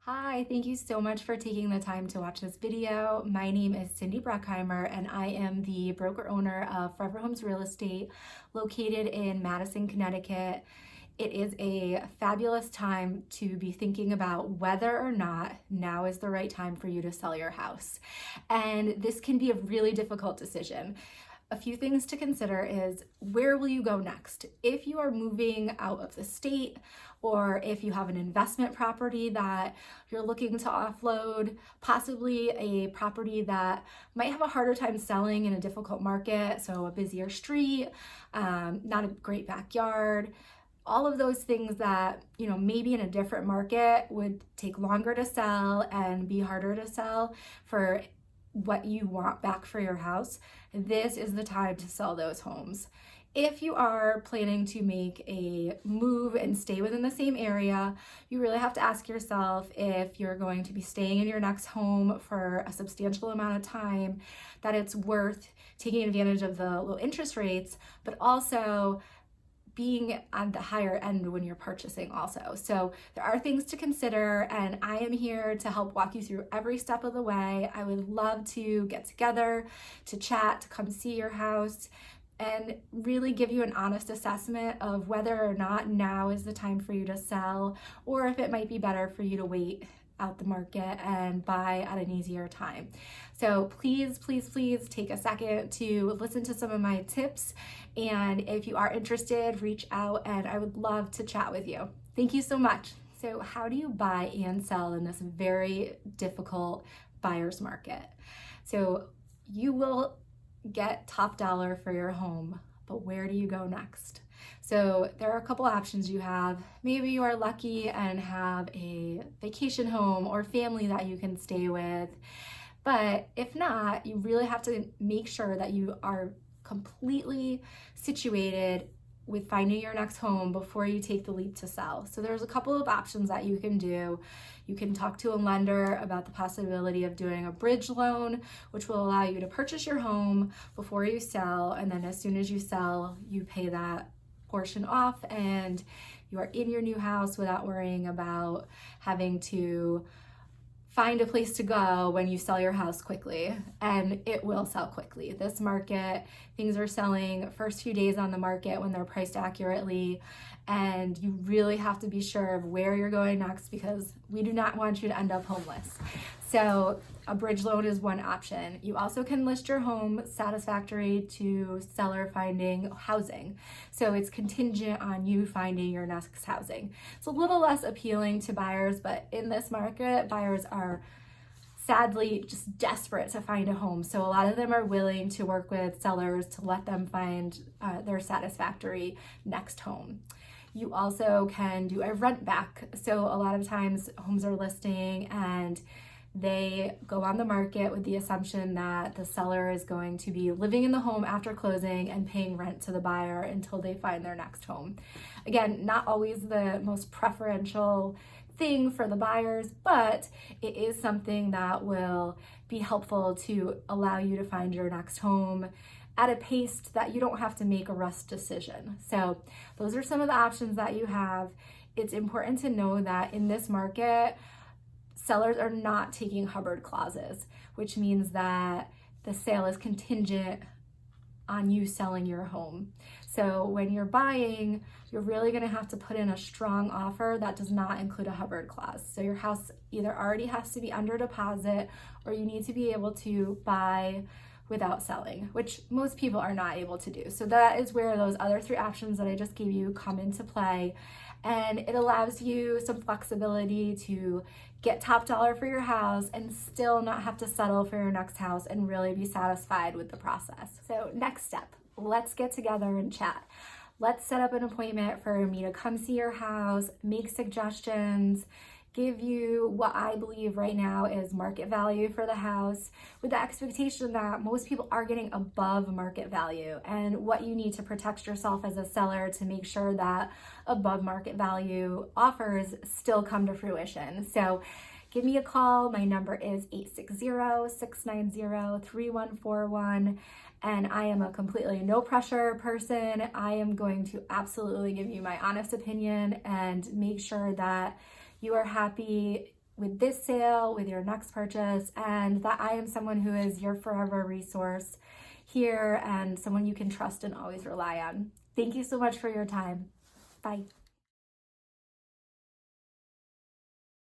Hi, thank you so much for taking the time to watch this video. My name is Cindy Bruckheimer and I am the broker owner of Forever Homes Real Estate located in Madison, Connecticut. It is a fabulous time to be thinking about whether or not now is the right time for you to sell your house. And this can be a really difficult decision. A few things to consider is where will you go next? If you are moving out of the state, or if you have an investment property that you're looking to offload, possibly a property that might have a harder time selling in a difficult market, so a busier street, not a great backyard, all of those things that, maybe in a different market would take longer to sell and be harder to sell for what you want back for your house, this is the time to sell those homes. If you are planning to make a move and stay within the same area, you really have to ask yourself if you're going to be staying in your next home for a substantial amount of time, that it's worth taking advantage of the low interest rates, but also being on the higher end when you're purchasing also. So there are things to consider, and I am here to help walk you through every step of the way. I would love to get together, to chat, to come see your house, and really give you an honest assessment of whether or not now is the time for you to sell, or if it might be better for you to wait out the market and buy at an easier time. So please, please, please take a second to listen to some of my tips. And if you are interested, reach out and I would love to chat with you. Thank you so much. So how do you buy and sell in this very difficult buyer's market? So you will get top dollar for your home, but where do you go next? So there are a couple options you have. Maybe you are lucky and have a vacation home or family that you can stay with. But if not, you really have to make sure that you are completely situated with finding your next home before you take the leap to sell. So there's a couple of options that you can do. You can talk to a lender about the possibility of doing a bridge loan, which will allow you to purchase your home before you sell, and then as soon as you sell, you pay that portion off and you are in your new house without worrying about having to find a place to go when you sell your house quickly, and it will sell quickly. This market, things are selling first few days on the market when they're priced accurately, and you really have to be sure of where you're going next because we do not want you to end up homeless. So a bridge loan is one option. You also can list your home satisfactory to seller finding housing. So it's contingent on you finding your next housing. It's a little less appealing to buyers, but in this market, buyers are sadly just desperate to find a home. So a lot of them are willing to work with sellers to let them find their satisfactory next home. You also can do a rent back. So a lot of times homes are listing and they go on the market with the assumption that the seller is going to be living in the home after closing and paying rent to the buyer until they find their next home. Again, not always the most preferential thing for the buyers, but it is something that will be helpful to allow you to find your next home at a pace that you don't have to make a rush decision. So those are some of the options that you have. It's important to know that in this market, sellers are not taking Hubbard clauses, which means that the sale is contingent on you selling your home. So when you're buying, you're really gonna have to put in a strong offer that does not include a Hubbard clause. So your house either already has to be under deposit or you need to be able to buy without selling, which most people are not able to do. So that is where those other three options that I just gave you come into play. And it allows you some flexibility to get top dollar for your house and still not have to settle for your next house and really be satisfied with the process. So next step, let's get together and chat. Let's set up an appointment for me to come see your house, make suggestions, give you what I believe right now is market value for the house with the expectation that most people are getting above market value and what you need to protect yourself as a seller to make sure that above market value offers still come to fruition. So give me a call. My number is 860-690-3141. And I am a completely no pressure person. I am going to absolutely give you my honest opinion and make sure that you are happy with this sale, with your next purchase, and that I am someone who is your forever resource here and someone you can trust and always rely on. Thank you so much for your time. Bye.